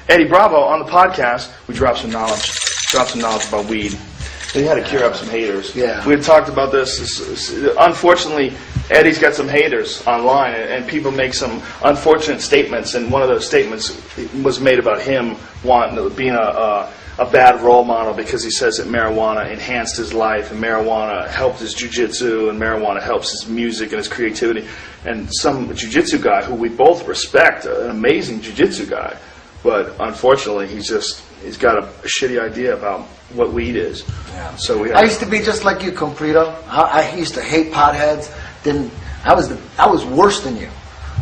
Eddie Bravo, on the podcast, we dropped some knowledge about weed. He had to cure up some haters. Yeah. We had talked about this. Unfortunately, Eddie's got some haters online, and people make some unfortunate statements, and one of those statements was made about him being a bad role model because he says that marijuana enhanced his life, and marijuana helped his jiu-jitsu, and marijuana helps his music and his creativity. And some jiu-jitsu guy who we both respect, an amazing jiu-jitsu guy, but unfortunately he's got a shitty idea about what weed is. Yeah. So I used to be just like you, Comprito. I used to hate potheads. Then I was worse than you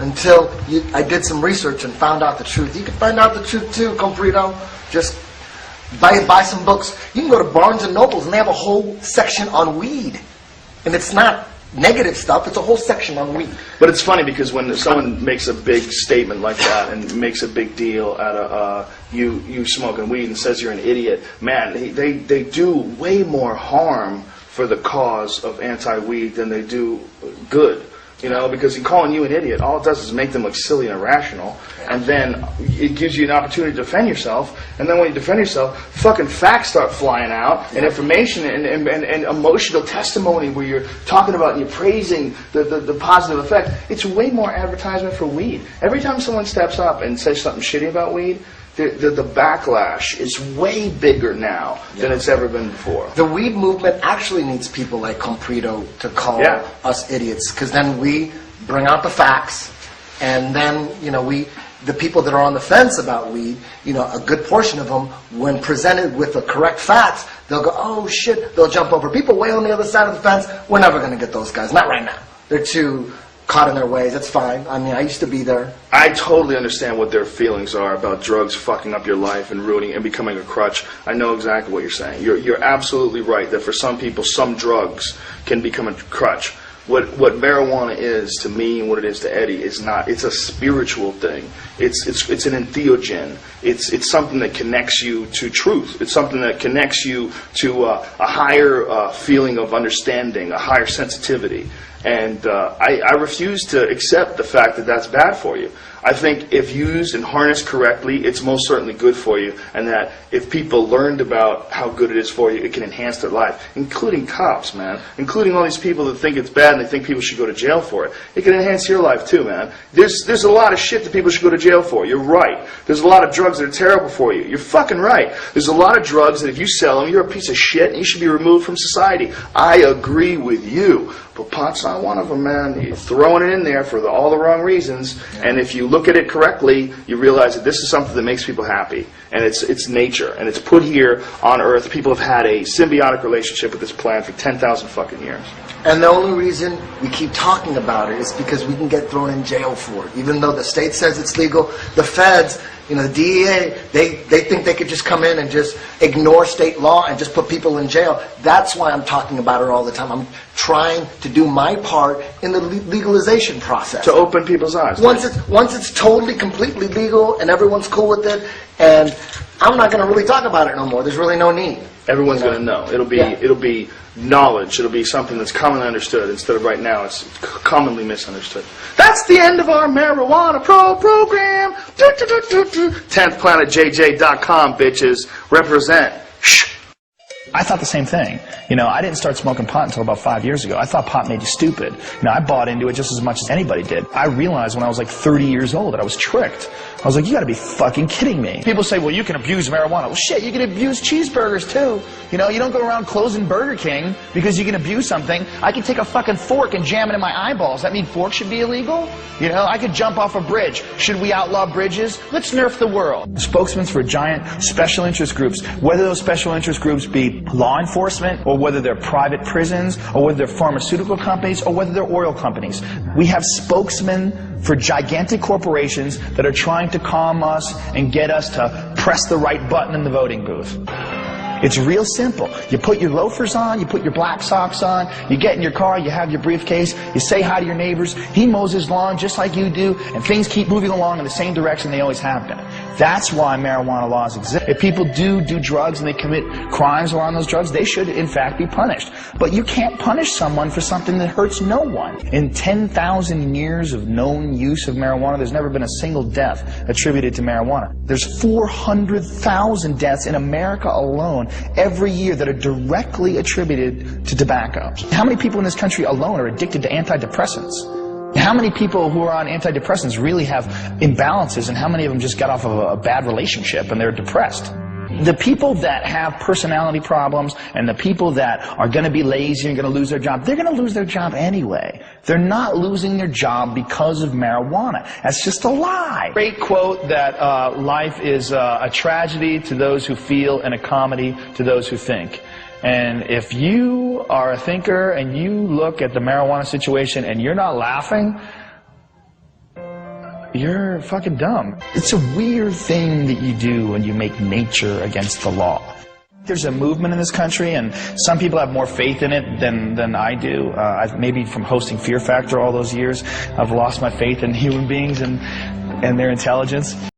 until I did some research and found out the truth. You can find out the truth too, Comprito. Just buy some books. You can go to Barnes and Nobles and they have a whole section on weed, and it's not negative stuff. It's a whole section on weed. But it's funny because when someone makes a big statement like that and makes a big deal out of you smoking weed and says you're an idiot, man, they do way more harm for the cause of anti-weed than they do good. You know, because in calling you an idiot, all it does is make them look silly and irrational, and then it gives you an opportunity to defend yourself, and then when you defend yourself, fucking facts start flying out, and information and emotional testimony where you're talking about and you're praising the positive effect. It's way more advertisement for weed. Every time someone steps up and says something shitty about weed, the backlash is way bigger now than it's ever been before. The weed movement actually needs people like Comprito to call us idiots, because then we bring out the facts, and then the people that are on the fence about weed, a good portion of them, when presented with the correct facts, they'll go, oh shit, they'll jump over. People way on the other side of the fence, we're never going to get those guys. Not right now. They're too caught in their ways. That's fine. I mean, I used to be there. I totally understand what their feelings are about drugs fucking up your life and ruining and becoming a crutch. I know exactly what you're saying. You're absolutely right that for some people, some drugs can become a crutch. What marijuana is to me and what it is to Eddie is not. It's a spiritual thing. It's an entheogen. It's something that connects you to truth. It's something that connects you to a higher feeling of understanding, a higher sensitivity. And I refuse to accept the fact that that's bad for you. I think if used and harnessed correctly, it's most certainly good for you, and that if people learned about how good it is for you, it can enhance their life, including cops, man, including all these people that think it's bad and they think people should go to jail for it. It can enhance your life too, man. There's a lot of shit that people should go to jail for. You're right. There's a lot of drugs that are terrible for you. You're fucking right. There's a lot of drugs that if you sell them, you're a piece of shit and you should be removed from society. I agree with you. But pot's not one of them, man. You're throwing it in there for all the wrong reasons. And if you look at it correctly, you realize that this is something that makes people happy. And it's nature. And it's put here on Earth. People have had a symbiotic relationship with this plant for 10,000 fucking years. And the only reason we keep talking about it is because we can get thrown in jail for it. Even though the state says it's legal, the feds, the DEA, they think they could just come in and just ignore state law and just put people in jail. That's why I'm talking about it all the time. I'm trying to do my part in the legalization process. To open people's eyes. Once it's totally, completely legal and everyone's cool with it, and I'm not going to really talk about it no more. There's really no need. Everyone's going to know. It'll be knowledge. It'll be something that's commonly understood instead of right now it's commonly misunderstood. That's the end of our marijuana program. 10thplanetjj.com, bitches. Represent. Shh. I thought the same thing. I didn't start smoking pot until about 5 years ago. I thought pot made you stupid. I bought into it just as much as anybody did. I realized when I was like 30 years old that I was tricked. I was like, you gotta be fucking kidding me. People say, well, you can abuse marijuana. Well, shit, you can abuse cheeseburgers too. You don't go around closing Burger King because you can abuse something. I can take a fucking fork and jam it in my eyeballs. That mean forks should be illegal? I could jump off a bridge. Should we outlaw bridges? Let's nerf the world. Spokesmen for giant special interest groups, whether those special interest groups be law enforcement, or whether they're private prisons, or whether they're pharmaceutical companies, or whether they're oil companies. We have spokesmen for gigantic corporations that are trying to calm us and get us to press the right button in the voting booth. It's real simple. You put your loafers on, you put your black socks on, you get in your car, you have your briefcase, you say hi to your neighbors, he mows his lawn just like you do, and things keep moving along in the same direction they always have been. That's why marijuana laws exist. If people do drugs and they commit crimes while on those drugs, they should in fact be punished. But you can't punish someone for something that hurts no one. In 10,000 years of known use of marijuana, there's never been a single death attributed to marijuana. There's 400,000 deaths in America alone every year that are directly attributed to tobacco. How many people in this country alone are addicted to antidepressants? How many people who are on antidepressants really have imbalances, and how many of them just got off of a bad relationship and they're depressed? The people that have personality problems and the people that are going to be lazy and going to lose their job, they're going to lose their job anyway. They're not losing their job because of marijuana. That's just a lie. Great quote that life is a tragedy to those who feel and a comedy to those who think. And if you are a thinker and you look at the marijuana situation and you're not laughing, you're fucking dumb. It's a weird thing that you do when you make nature against the law. There's a movement in this country, and some people have more faith in it than I do. Maybe from hosting Fear Factor all those years, I've lost my faith in human beings and their intelligence.